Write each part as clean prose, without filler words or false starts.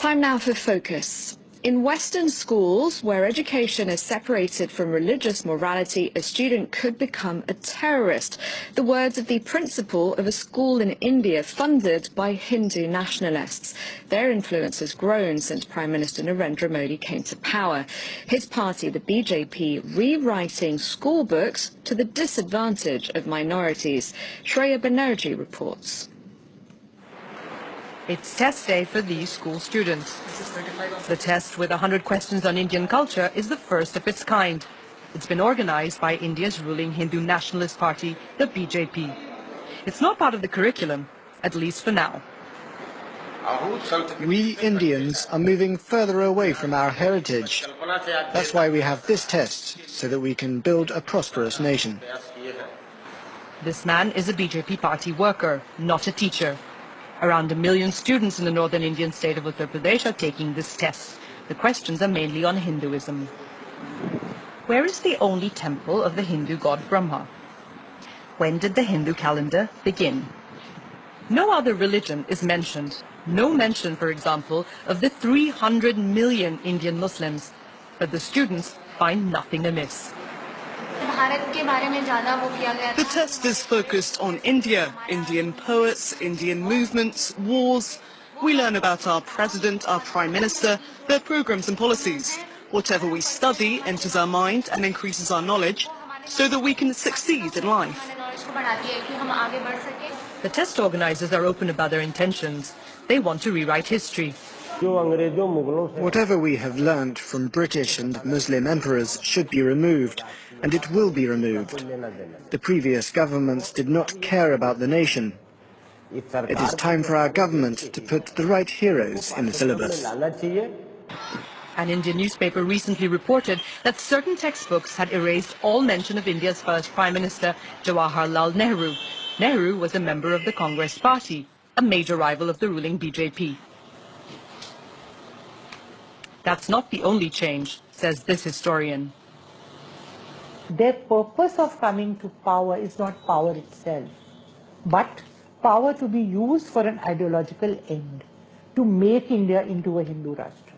Time now for Focus. In Western schools, where education is separated from religious morality, a student could become a terrorist. The words of the principal of a school in India funded by Hindu nationalists. Their influence has grown since Prime Minister Narendra Modi came to power. His party, the BJP, rewriting school books to the disadvantage of minorities. Shreya Banerjee reports. It's test day for these school students. The test, with 100 questions on Indian culture, is the first of its kind. It's been organized by India's ruling Hindu nationalist party, the BJP. It's not part of the curriculum, at least for now. We Indians are moving further away from our heritage. That's why we have this test, so that we can build a prosperous nation. This man is a BJP party worker, not a teacher. Around 1 million students in the northern Indian state of Uttar Pradesh are taking this test. The questions are mainly on Hinduism. Where is the only temple of the Hindu god Brahma? When did the Hindu calendar begin? No other religion is mentioned. No mention, for example, of the 300 million Indian Muslims. But the students find nothing amiss. The test is focused on India, Indian poets, Indian movements, wars. We learn about our president, our prime minister, their programs and policies. Whatever we study enters our mind and increases our knowledge so that we can succeed in life. The test organizers are open about their intentions. They want to rewrite history. Whatever we have learnt from British and Muslim emperors should be removed, and it will be removed. The previous governments did not care about the nation. It is time for our government to put the right heroes in the syllabus. An Indian newspaper recently reported that certain textbooks had erased all mention of India's first Prime Minister, Jawaharlal Nehru. Nehru was a member of the Congress party, a major rival of the ruling BJP. That's not the only change, says this historian. Their purpose of coming to power is not power itself, but power to be used for an ideological end, to make India into a Hindu Rashtra.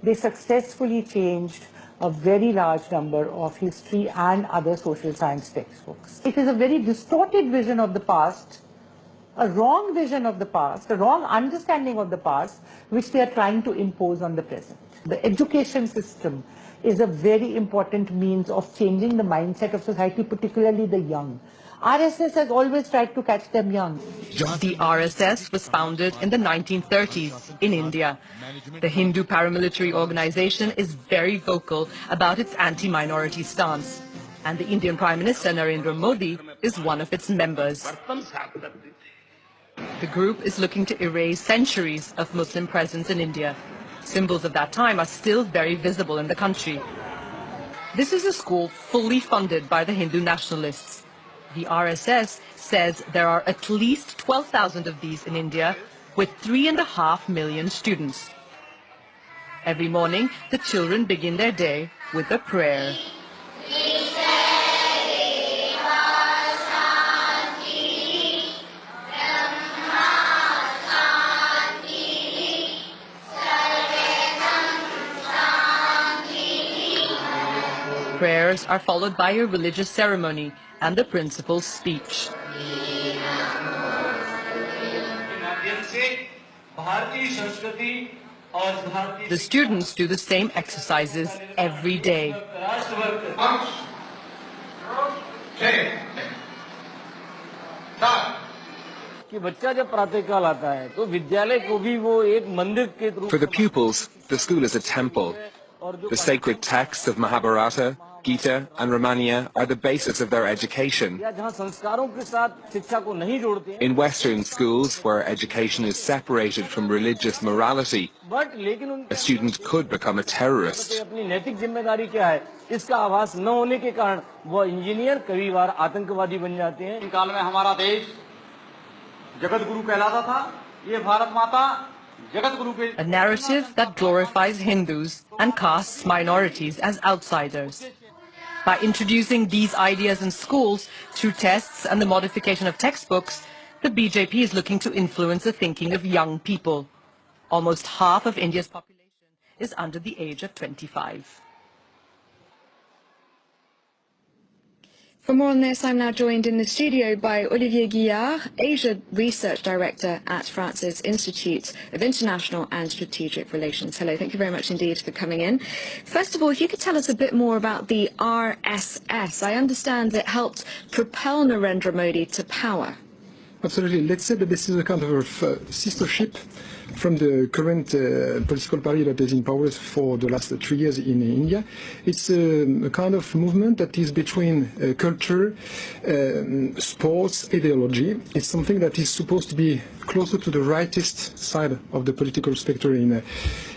They successfully changed a very large number of history and other social science textbooks. It is a very distorted vision of the past, a wrong vision of the past, a wrong understanding of the past, which they are trying to impose on the present. The education system is a very important means of changing the mindset of society, particularly the young. RSS has always tried to catch them young. The RSS was founded in the 1930s in India. The Hindu paramilitary organization is very vocal about its anti-minority stance. And the Indian Prime Minister Narendra Modi is one of its members. The group is looking to erase centuries of Muslim presence in India. Symbols of that time are still very visible in the country. This is a school fully funded by the Hindu nationalists. The RSS says there are at least 12,000 of these in India, with 3.5 million students. Every morning, the children begin their day with a prayer. Prayers are followed by a religious ceremony and the principal's speech. The students do the same exercises every day. For the pupils, the school is a temple. The sacred texts of Mahabharata, Gita and Ramayana are the basis of their education. In Western schools, where education is separated from religious morality, a student could become a terrorist. A narrative that glorifies Hindus and casts minorities as outsiders. By introducing these ideas in schools through tests and the modification of textbooks, the BJP is looking to influence the thinking of young people. Almost half of India's population is under the age of 25. For more on this, I'm now joined in the studio by Olivier Guillard, Asia Research Director at France's Institute of International and Strategic Relations. Hello, thank you very much indeed for coming in. First of all, if you could tell us a bit more about the RSS. I understand it helped propel Narendra Modi to power. Absolutely. Let's say that this is a kind of a sister ship from the current political party that is in power for the last 3 years in India. It's a kind of movement that is between culture, sports, ideology. It's something that is supposed to be closer to the rightist side of the political spectrum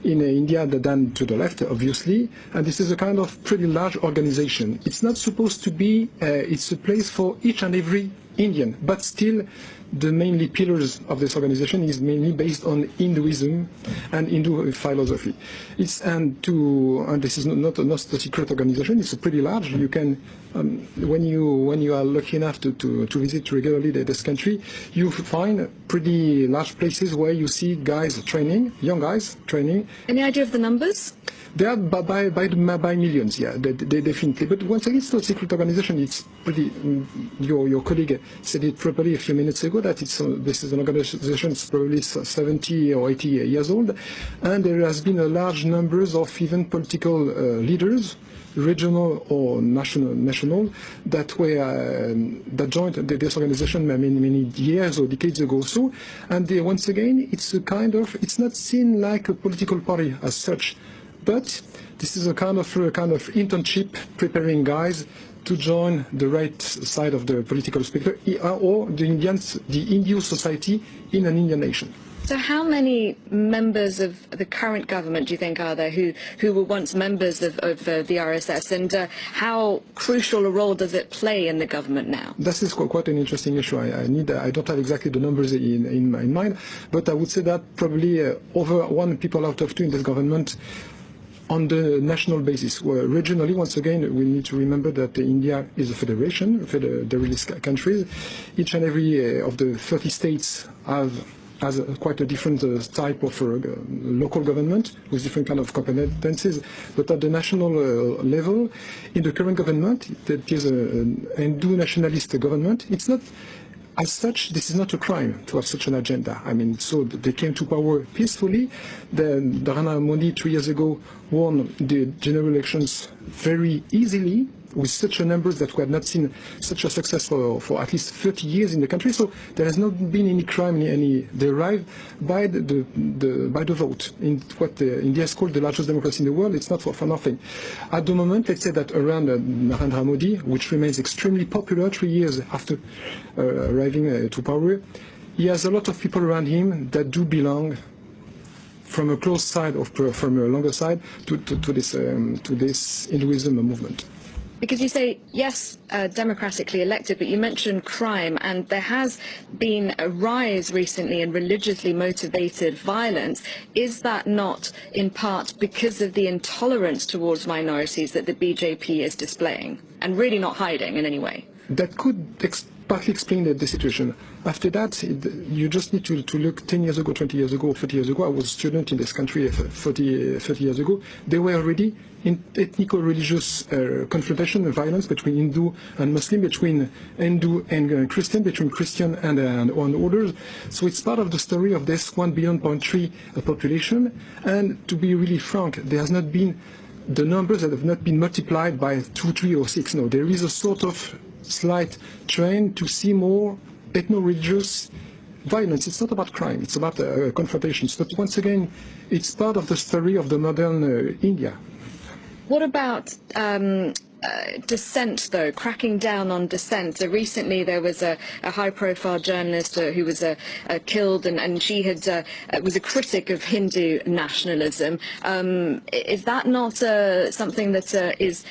in India than to the left, obviously. And this is a kind of pretty large organization. It's not supposed to be, it's a place for each and every Indian, but still the mainly pillars of this organization is mainly based on Hinduism and Hindu philosophy. And this is not a secret organization. It's a pretty large. You can, when you are lucky enough to visit regularly this country, you find pretty large places where you see guys training, young guys training. Any idea of the numbers? They are by millions, yeah, they definitely. But once again, it's not a secret organization. It's pretty. Your colleague said it properly a few minutes ago that this is an organization that's probably 70 or 80 years old, and there has been a large numbers of even political leaders, regional or national, that joined this organization many years or decades ago. So, and once again, it's not seen like a political party as such. But this is a kind of internship preparing guys to join the right side of the political spectrum or the Hindu society in an Indian nation. So how many members of the current government do you think are there who were once members of the RSS, and how crucial a role does it play in the government now? This is quite an interesting issue. I don't have exactly the numbers in mind, but I would say that probably over 1 people out of 2 in this government on the national basis. Where regionally, once again, we need to remember that India is a federation, there is countries. Each and every of the 30 states has quite a different type of local government with different kind of competencies. But at the national level, in the current government, that is an Hindu nationalist government. It's not, as such, this is not a crime to have such an agenda. I mean, so they came to power peacefully. Narendra Modi 3 years ago won the general elections very easily, with such a numbers that we have not seen such a success for at least 30 years in the country. So there has not been any crime, derived by the vote in what India is called the largest democracy in the world. It's not for nothing. At the moment, let's say that around Narendra Modi, which remains extremely popular 3 years after arriving to power, he has a lot of people around him that do belong from a close side or from a longer side to this Hinduism movement. Because you say, yes, democratically elected, but you mentioned crime, and there has been a rise recently in religiously motivated violence. Is that not in part because of the intolerance towards minorities that the BJP is displaying, and really not hiding in any way? That could partly explain the situation. After that, you just need to look 10 years ago, 20 years ago, 30 years ago. I was a student in this country 30 years ago. They were already in ethnico-religious confrontation and violence between Hindu and Muslim, between Hindu and Christian, between Christian and others. So it's part of the story of this 1.3 billion population. And to be really frank, there has not been the numbers that have not been multiplied by 2, 3, or 6. No, there is a sort of slight trend to see more ethno-religious violence. It's not about crime, it's about confrontations. But once again, it's part of the story of the modern India. What about dissent, though, cracking down on dissent? Recently there was a high-profile journalist who was killed, and she was a critic of Hindu nationalism. Is that not something that is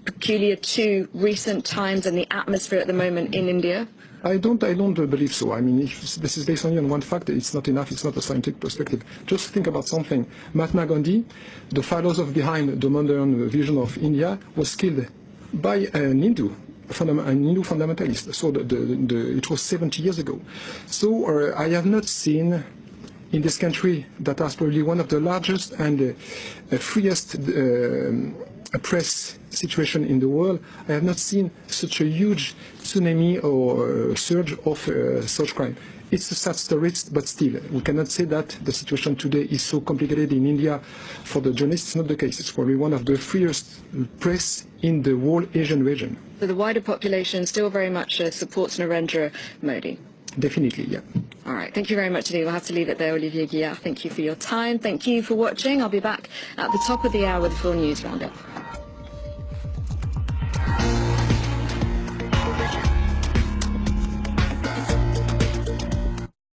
peculiar to recent times and the atmosphere at the moment in India? I don't believe so. I mean, if this is based only on one fact, it's not enough. It's not a scientific perspective. Just think about something. Mahatma Gandhi, the philosopher behind the modern vision of India, was killed by an Hindu fundamentalist. So it was 70 years ago. So I have not seen in this country that has probably one of the largest and freest press situation in the world, I have not seen such a huge tsunami or surge of such crime. It's a sad story, but still, we cannot say that the situation today is so complicated in India for the journalists. It's not the case. It's probably one of the freest press in the whole Asian region. So the wider population still very much supports Narendra Modi? Definitely, yeah. All right. Thank you very much indeed. We'll have to leave it there, Olivier Guillard. Thank you for your time. Thank you for watching. I'll be back at the top of the hour with the full news roundup.